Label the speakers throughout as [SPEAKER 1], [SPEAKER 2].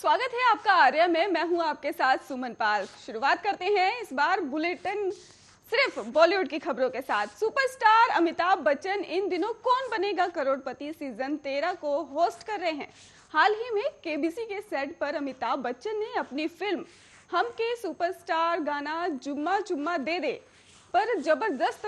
[SPEAKER 1] स्वागत है आपका आर्या में। मैं हूं आपके साथ सुमन पाल। शुरुआत करते हैं इस बार बुलेटिन सिर्फ बॉलीवुड की खबरों के साथ। सुपरस्टार अमिताभ बच्चन इन दिनों कौन बनेगा करोड़पति सीजन 13 को होस्ट कर रहे हैं। हाल ही में केबीसी के सेट पर अमिताभ बच्चन ने अपनी फिल्म हम के सुपरस्टार गाना जुम्मा जुम्मा दे दे पर जबरदस्त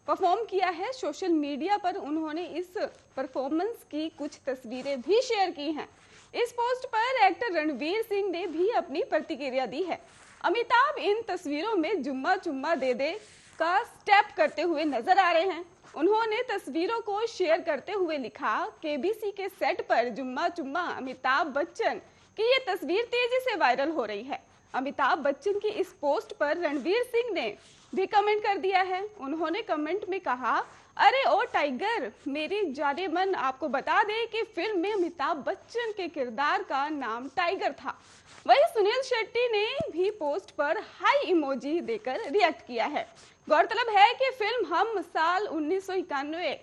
[SPEAKER 1] परफॉर्म किया है। सोशल मीडिया पर उन्होंने इस परफॉर्मेंस की कुछ तस्वीरें भी शेयर की हैं। इस पोस्ट पर एक्टर रणवीर सिंह ने भी अपनी प्रतिक्रिया दी है। अमिताभ इन तस्वीरों में जुम्मा जुम्मा दे दे का स्टेप करते हुए नजर आ रहे हैं। उन्होंने तस्वीरों को शेयर करते हुए लिखा, केबीसी के सेट पर जुम्मा जुम्मा अमिताभ बच्चन की ये तस्वीर तेजी से वायरल हो रही है। अमिताभ बच्चन की इस पोस्ट पर रणवीर सिंह ने भी कमेंट कर दिया है। उन्होंने कमेंट में कहा, अरे ओ टाइगर मेरी जाने मन, आपको बता दें कि फिल्म में अमिताभ बच्चन के किरदार का नाम टाइगर था। वहीं सुनील शेट्टी ने भी पोस्ट पर हाई इमोजी देकर रिएक्ट किया है। गौरतलब है कि फिल्म हम साल 1991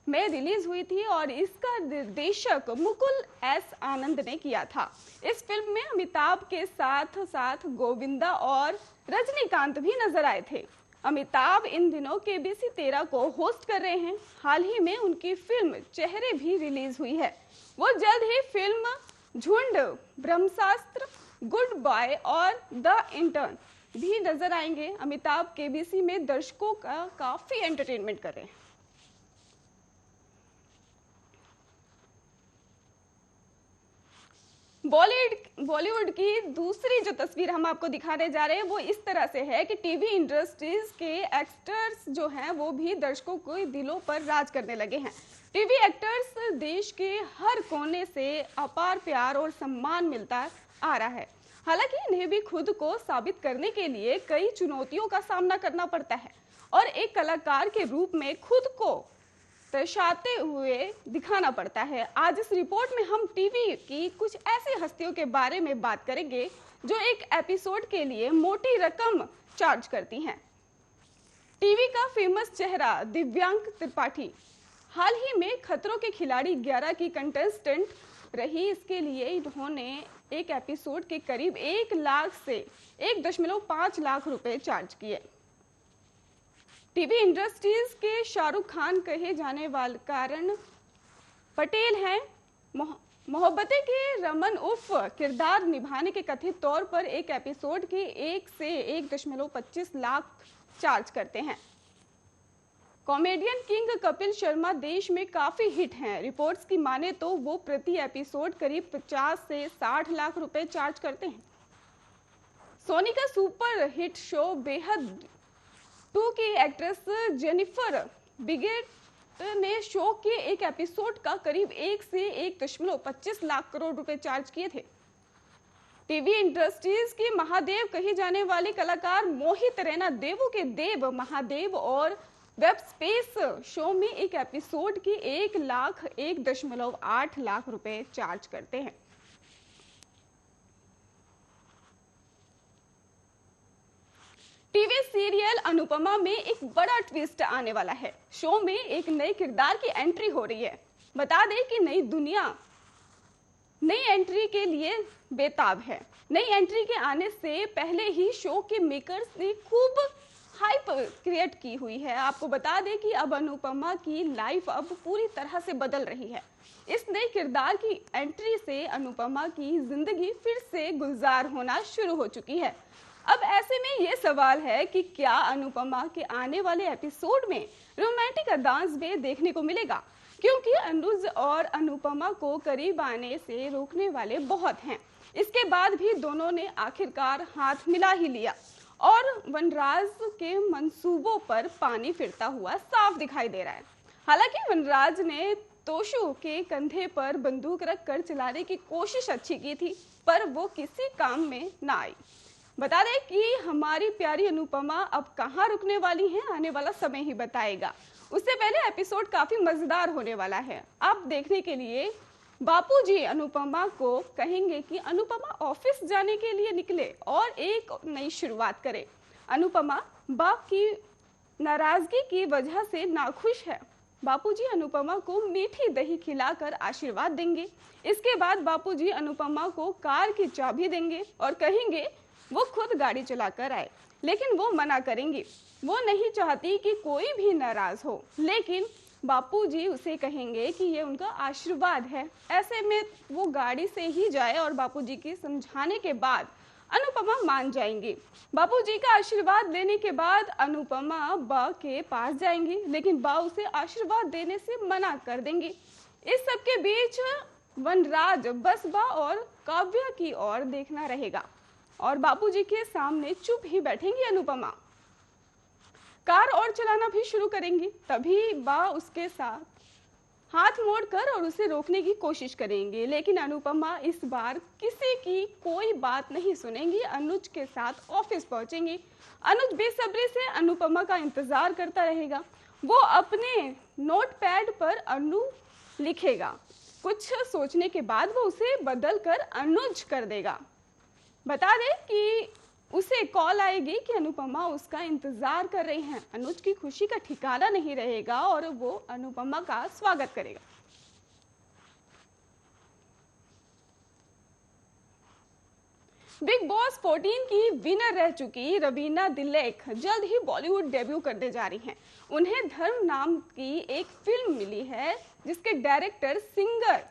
[SPEAKER 1] में रिलीज हुई थी और इसका निर्देशक मुकुल एस आनंद ने किया था। इस फिल्म में अमिताभ के साथ साथ गोविंदा और रजनीकांत भी नजर आए थे। अमिताभ इन दिनों केबीसी 13 को होस्ट कर रहे हैं। हाल ही में उनकी फिल्म चेहरे भी रिलीज हुई है। वो जल्द ही फिल्म झुंड, ब्रह्मास्त्र, गुड बॉय और द इंटर्न भी नजर आएंगे। अमिताभ केबीसी में दर्शकों का काफी एंटरटेनमेंट कर रहे हैं। बॉलीवुड की दूसरी जो तस्वीर हम आपको दिखाने जा रहे हैं वो इस तरह से है कि टीवी इंडस्ट्रीज के एक्टर्स जो हैं वो भी दर्शकों के दिलों पर राज करने लगे हैं। टीवी एक्टर्स देश के हर कोने से अपार प्यार और सम्मान मिलता आ रहा है। हालांकि इन्हें भी खुद को साबित करने के लिए कई चुनौतियों का सामना करना पड़ता है और एक कलाकार के रूप में खुद को दर्शाते हुए दिखाना पड़ता है। आज इस रिपोर्ट में हम टीवी की कुछ ऐसी हस्तियों के बारे में बात करेंगे जो एक एपिसोड के लिए मोटी रकम चार्ज करती हैं। टीवी का फेमस चेहरा दिव्यांग त्रिपाठी हाल ही में खतरों के खिलाड़ी 11 की कंटेस्टेंट रही। इसके लिए इन्होंने एक एपिसोड के करीब 1 लाख से 1.5 लाख रुपए चार्ज किए। टीवी इंडस्ट्रीज के शाहरुख खान कहे जाने वाले कारण पटेल हैं। मोहब्बतें के रमन उर्फ किरदार निभाने के कथित तौर पर एक एपिसोड के 1 से 1.25 लाख चार्ज करते हैं। कॉमेडियन किंग कपिल शर्मा देश में काफी हिट हैं। रिपोर्ट्स की माने तो वो प्रति एपिसोड करीब 50 से 60 लाख रुपए चार्ज करते हैं। सोनी का सुपर हिट शो बेहद 2 की एक्ट्रेस जेनिफर बिगेट ने शो के एक एपिसोड का करीब 1 से 1.25 लाख करोड़ रुपए चार्ज किए थे। टीवी इंडस्ट्रीज के महादेव कहे जाने वाले कलाकार मोहित रैना देवों के देव महादेव और वेब स्पेस शो में एक एपिसोड की 1.8 लाख रुपए चार्ज करते हैं। टीवी सीरियल अनुपमा में एक बड़ा ट्विस्ट आने वाला है। शो में एक नए किरदार की एंट्री हो रही है। बता दें कि नई दुनिया नई एंट्री के लिए बेताब है। नई एंट्री के आने से पहले ही शो के मेकर्स ने खूब हाइप क्रिएट की हुई है। आपको बता दें कि अब अनुपमा की लाइफ अब पूरी तरह से बदल रही है। इस नए किरदार की एंट्री से अनुपमा की जिंदगी फिर से गुलजार होना शुरू हो चुकी है। अब ऐसे में ये सवाल है कि क्या अनुपमा के आने वाले एपिसोड में रोमांटिक अंदाज में देखने को मिलेगा, क्योंकि अनुज और अनुपमा को करीब आने से रोकने वाले बहुत हैं। इसके बाद भी दोनों ने आखिरकार हाथ मिला ही लिया और वनराज के मंसूबों पर पानी फिरता हुआ साफ दिखाई दे रहा है। हालांकि वनराज ने तोशु के कंधे पर बंदूक रखकर चलाने की कोशिश अच्छी की थी, पर वो किसी काम में ना आई। बता दें कि हमारी प्यारी अनुपमा अब कहां रुकने वाली हैं, आने वाला समय ही बताएगा। उससे पहले एपिसोड काफी मजेदार होने वाला है। आप देखने के लिए बापूजी अनुपमा को कहेंगे कि अनुपमा ऑफिस जाने के लिए निकले और एक नई शुरुआत करे। अनुपमा बाप की नाराजगी की वजह से नाखुश है। बापूजी अनुपमा को मीठी दही खिलाकर आशीर्वाद देंगे। इसके बाद बापूजी अनुपमा को कार की चाबी देंगे और कहेंगे वो खुद गाड़ी चलाकर आए, लेकिन वो मना करेंगी। वो नहीं चाहती कि कोई भी नाराज हो, लेकिन बापूजी उसे कहेंगे कि ये उनका आशीर्वाद है। ऐसे में वो गाड़ी से ही जाए और बापूजी के समझाने के बाद अनुपमा मान जाएंगी। बापूजी का आशीर्वाद लेने के बाद अनुपमा बा के पास जाएंगी, लेकिन बा उसे आशीर्वाद देने से मना कर देंगी। इस सब के बीच वनराज बस बा और काव्या की ओर देखना रहेगा और बापूजी के सामने चुप ही बैठेंगी अनुपमा। कार और चलाना भी शुरू करेंगी। तभी बा उसके साथ हाथ मोड़कर और उसे रोकने की कोशिश करेंगे, लेकिन अनुपमा इस बार किसी की कोई बात नहीं सुनेंगी। अनुज के साथ ऑफिस पहुंचेंगी। अनुज बेसब्री से अनुपमा का इंतजार करता रहेगा। वो अपने नोटपैड पर अनु लिखेगा। कुछ सोचने के बाद वो उसे बदल कर अनुज कर देगा। बता दे कि उसे कॉल आएगी कि अनुपमा उसका इंतजार कर रही हैं। अनुज की खुशी का ठिकाना नहीं रहेगा और वो अनुपमा का स्वागत करेगा। बिग बॉस 14 की विनर रह चुकी रवीना तिलक जल्द ही बॉलीवुड डेब्यू करने जा रही हैं। उन्हें धर्म नाम की एक फिल्म मिली है जिसके डायरेक्टर सिंगर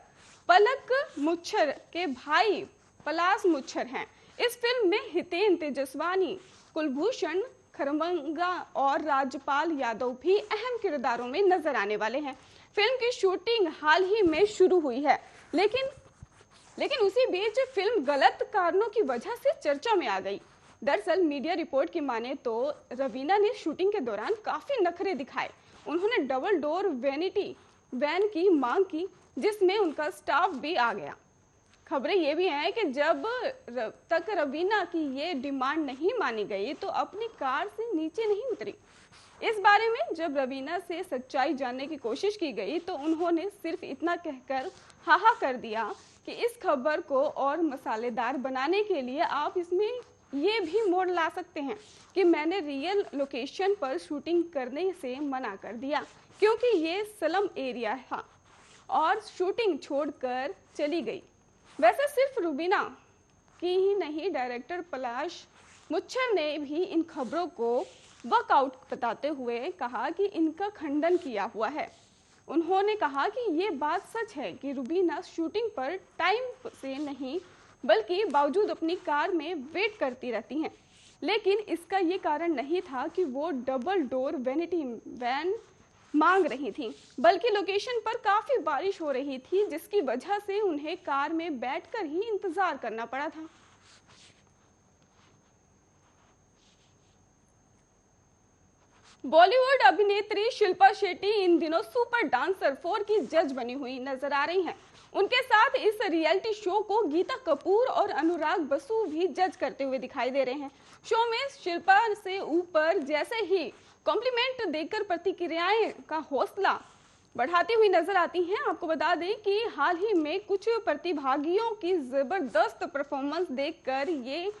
[SPEAKER 1] पलक मुच्छर के भाई पलाश मुच्छर हैं। इस फिल्म में हितेन तेजस्वानी, कुलभूषण खरमंगा और राजपाल यादव भी अहम किरदारों में नजर आने वाले हैं। फिल्म की शूटिंग हाल ही में शुरू हुई है, लेकिन उसी बीच फिल्म गलत कारणों की वजह से चर्चा में आ गई। दरअसल मीडिया रिपोर्ट की माने तो रवीना ने शूटिंग के दौरान काफी नखरे दिखाए। उन्होंने डबल डोर वैनिटी वैन की मांग की, जिसमें उनका स्टाफ भी आ गया। खबरें ये भी हैं कि जब तक रवीना की ये डिमांड नहीं मानी गई तो अपनी कार से नीचे नहीं उतरी। इस बारे में जब रवीना से सच्चाई जानने की कोशिश की गई तो उन्होंने सिर्फ इतना कहकर हाहा कर दिया कि इस खबर को और मसालेदार बनाने के लिए आप इसमें ये भी मोड़ ला सकते हैं कि मैंने रियल लोकेशन पर शूटिंग करने से मना कर दिया क्योंकि ये स्लम एरिया था और शूटिंग छोड़कर चली गई। वैसे सिर्फ रुबीना की ही नहीं, डायरेक्टर पलाश मुच्छर ने भी इन खबरों को वर्कआउट बताते हुए कहा कि इनका खंडन किया हुआ है। उन्होंने कहा कि ये बात सच है कि रुबीना शूटिंग पर टाइम से नहीं बल्कि बावजूद अपनी कार में वेट करती रहती हैं, लेकिन इसका ये कारण नहीं था कि वो डबल डोर वैनिटी वैन मांग रही थी, बल्कि लोकेशन पर काफी बारिश हो रही थी जिसकी वजह से उन्हें कार में बैठकर ही इंतजार करना पड़ा था। बॉलीवुड अभिनेत्री शिल्पा शेट्टी इन दिनों सुपर डांसर 4 की जज बनी हुई नजर आ रही हैं। उनके साथ इस रियलिटी शो को गीता कपूर और अनुराग बसु भी जज करते हुए दिखाई दे रहे हैं। शो में शिल्पा से ऊपर जैसे ही कॉम्प्लीमेंट देकर प्रतिक्रियाएं का हौसला बढ़ाती हुई नजर आती हैं। आपको बता दें कि हाल ही में कुछ प्रतिभागियों की जबरदस्त परफॉर्मेंस देखकर ये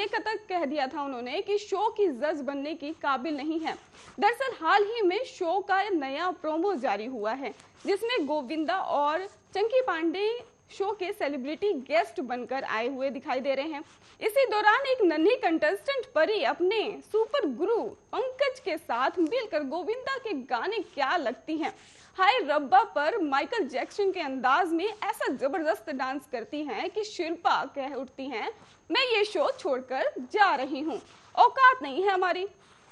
[SPEAKER 1] तक कह दिया था उन्होंने कि शो की जज बनने की काबिल नहीं है। दरअसल हाल ही में शो का नया प्रोमो जारी हुआ है जिसमें गोविंदा और चंकी पांडे शो के सेलिब्रिटी गेस्ट बनकर आए हुए दिखाई दे रहे हैं। इसी दौरान एक नन्ही कंटेस्टेंट परी अपने सुपर गुरु पंकज के साथ मिलकर गोविंदा के गाने क्या लगती हैं हाय रब्बा पर माइकल जैक्सन के अंदाज में ऐसा जबरदस्त डांस करती हैं कि शिल्पा कह उठती हैं, मैं ये शो छोड़कर जा रही हूँ, औकात नहीं है हमारी।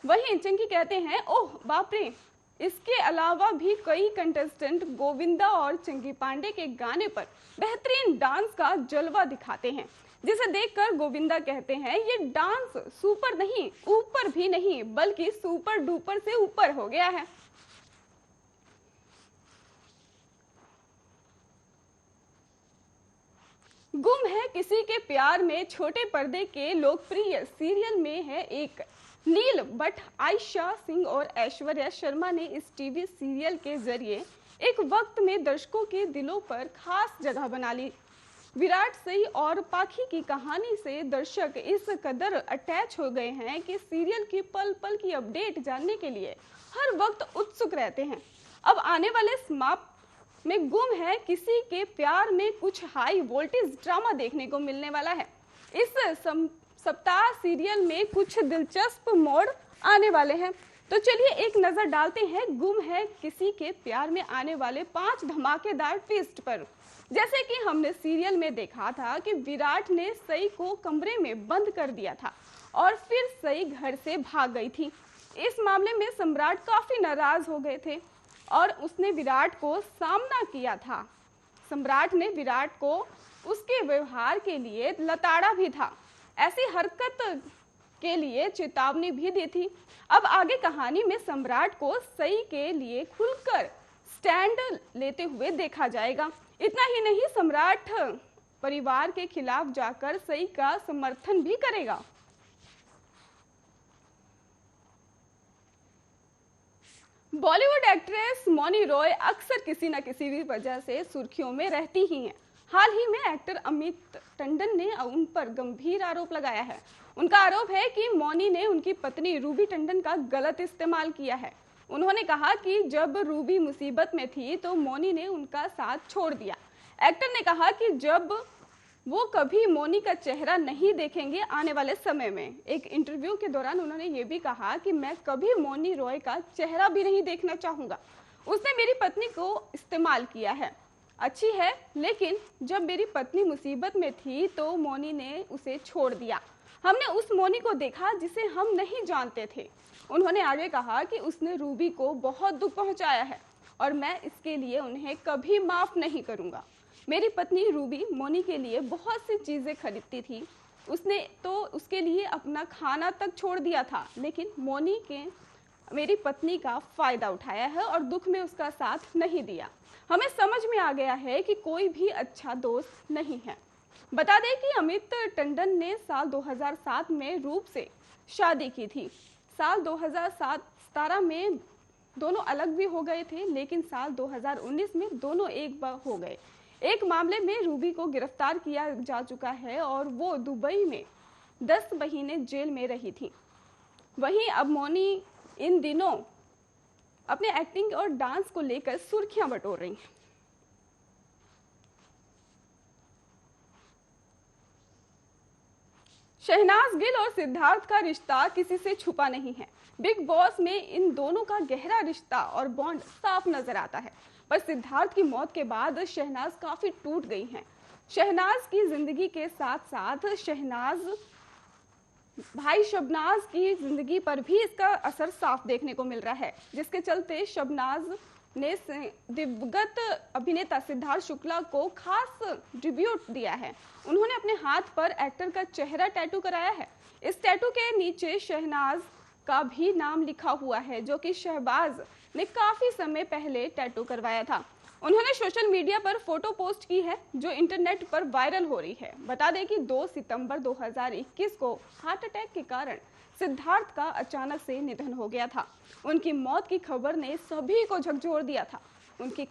[SPEAKER 1] वहीं चंकी कहते हैं, ओह बाप रे। इसके अलावा भी कई कंटेस्टेंट गोविंदा और चंकी पांडे के गाने पर बेहतरीन डांस का जलवा दिखाते हैं, जिसे देखकर गोविंदा कहते हैं ये डांस सुपर नहीं, ऊपर भी नहीं, बल्कि सुपर डुपर से ऊपर हो गया है। गुम है किसी के प्यार में छोटे पर्दे के लोकप्रिय सीरियल में है एक नील बट आयशा सिंह और ऐश्वर्या शर्मा ने इस टीवी सीरियल के जरिए एक वक्त में दर्शकों के दिलों पर खास जगह बना ली। विराट सही और पाखी की कहानी से दर्शक इस कदर अटैच हो गए हैं कि सीरियल की पल पल की अपडेट जानने के लिए हर वक्त उत्सुक रहते हैं। अब आने वाले समाप्त में गुम है किसी के प्यार में कुछ हाई वोल्टेज ड्रामा देखने को मिलने वाला है। इस सप्ताह सीरियल में कुछ दिलचस्प मोड़ आने वाले हैं। तो चलिए एक नजर डालते हैं गुम है किसी के प्यार में आने वाले 5 धमाकेदार ट्विस्ट पर। जैसे कि हमने सीरियल में देखा था कि विराट ने सई को कमरे में बंद कर दिया था और फिर सई घर से भाग गई थी। इस मामले में सम्राट काफी नाराज हो गए थे और उसने विराट को सामना किया था। सम्राट ने विराट को उसके व्यवहार के लिए लताड़ा भी था, ऐसी हरकत के लिए चेतावनी भी दी थी। अब आगे कहानी में सम्राट को सई के लिए खुलकर स्टैंड लेते हुए देखा जाएगा। इतना ही नहीं, सम्राट परिवार के खिलाफ जाकर सई का समर्थन भी करेगा। बॉलीवुड एक्ट्रेस मौनी रॉय अक्सर किसी न किसी भी वजह से सुर्खियों में रहती ही हैं। हाल ही में एक्टर अमित टंडन ने उन पर गंभीर आरोप लगाया है। उनका आरोप है कि मौनी ने उनकी पत्नी रूबी टंडन का गलत इस्तेमाल किया है। उन्होंने कहा कि जब रूबी मुसीबत में थी तो मौनी ने उनका साथ छोड़ दिया। एक्टर ने कहा कि जब वो कभी मौनी का चेहरा नहीं देखेंगे आने वाले समय में। एक इंटरव्यू के दौरान उन्होंने ये भी कहा कि मैं कभी मौनी रॉय का चेहरा भी नहीं देखना चाहूँगा। उसने मेरी पत्नी को इस्तेमाल किया है, अच्छी है, लेकिन जब मेरी पत्नी मुसीबत में थी तो मौनी ने उसे छोड़ दिया। हमने उस मौनी को देखा जिसे हम नहीं जानते थे। उन्होंने आगे कहा कि उसने रूबी को बहुत दुख पहुंचाया है और मैं इसके लिए उन्हें कभी माफ नहीं करूंगा। मेरी पत्नी रूबी मौनी के लिए बहुत सी चीज़ें खरीदती थी, उसने तो उसके लिए अपना खाना तक छोड़ दिया था, लेकिन मौनी के मेरी पत्नी का फ़ायदा उठाया है और दुख में उसका साथ नहीं दिया। हमें समझ में आ गया है कि कोई भी अच्छा दोस्त नहीं है। बता दें कि अमित टंडन ने साल 2007 में रूप से शादी की थी। साल 2017 में दोनों अलग भी हो गए थे, लेकिन साल 2019 में दोनों एक बार हो गए। एक मामले में रूबी को गिरफ्तार किया जा चुका है और वो दुबई में 10 महीने जेल में रही थी। वहीं अब मौनी इन दिनों अपने एक्टिंग और डांस को लेकर सुर्खियां बटोर रही हैं। शहनाज गिल और सिद्धार्थ का रिश्ता किसी से छुपा नहीं है। बिग बॉस में इन दोनों का गहरा रिश्ता और बॉन्ड साफ नजर आता है। पर सिद्धार्थ की मौत के बाद शहनाज काफी टूट गई हैं। शहनाज की जिंदगी के साथ साथ भाई शबनाज की जिंदगी पर भी इसका असर साफ देखने को मिल रहा है, जिसके चलते शबनाज ने दिवंगत अभिनेता सिद्धार्थ शुक्ला को खास ट्रिब्यूट दिया है। उन्होंने अपने हाथ पर एक्टर का चेहरा टैटू कराया है। इस टैटू के नीचे शहनाज का भी नाम लिखा हुआ है, जो कि शहबाज ने काफी समय पहले टैटू करवाया था। उन्होंने सोशल मीडिया पर फोटो पोस्ट की है जो इंटरनेट पर वायरल हो रही है। बता दें कि 2 सितंबर 2021 को हार्ट अटैक के कारण सिद्धार्थ का अचानक से निधन हो गया था। उनकी मौत की खबर ने सभी को झकझोर दिया था। उनकी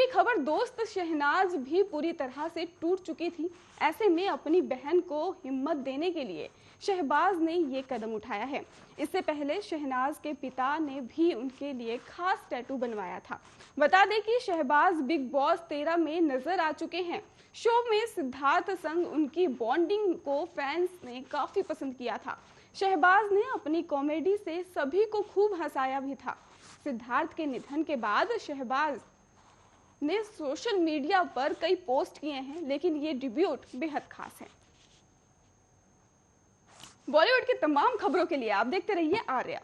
[SPEAKER 1] खबर दोस्त शहनाज भी पूरी तरह से टूट चुकी थी। ऐसे में अपनी बहन को हिम्मत देने के लिए शहबाज ने ये कदम उठाया है। इससे पहले शहनाज के पिता ने भी उनके लिए खास टैटू बनवाया था। बता दें कि शहबाज बिग बॉस 13 में नजर आ चुके हैं। शो में सिद्धार्थ संग उनकी बॉन्डिंग को फैंस ने काफी पसंद किया था। शहबाज ने अपनी कॉमेडी से सभी को खूब हंसाया भी था। सिद्धार्थ के निधन के बाद शहबाज ने सोशल मीडिया पर कई पोस्ट किए हैं, लेकिन ये डिब्यूट बेहद खास है। बॉलीवुड की तमाम खबरों के लिए आप देखते रहिए आर्या।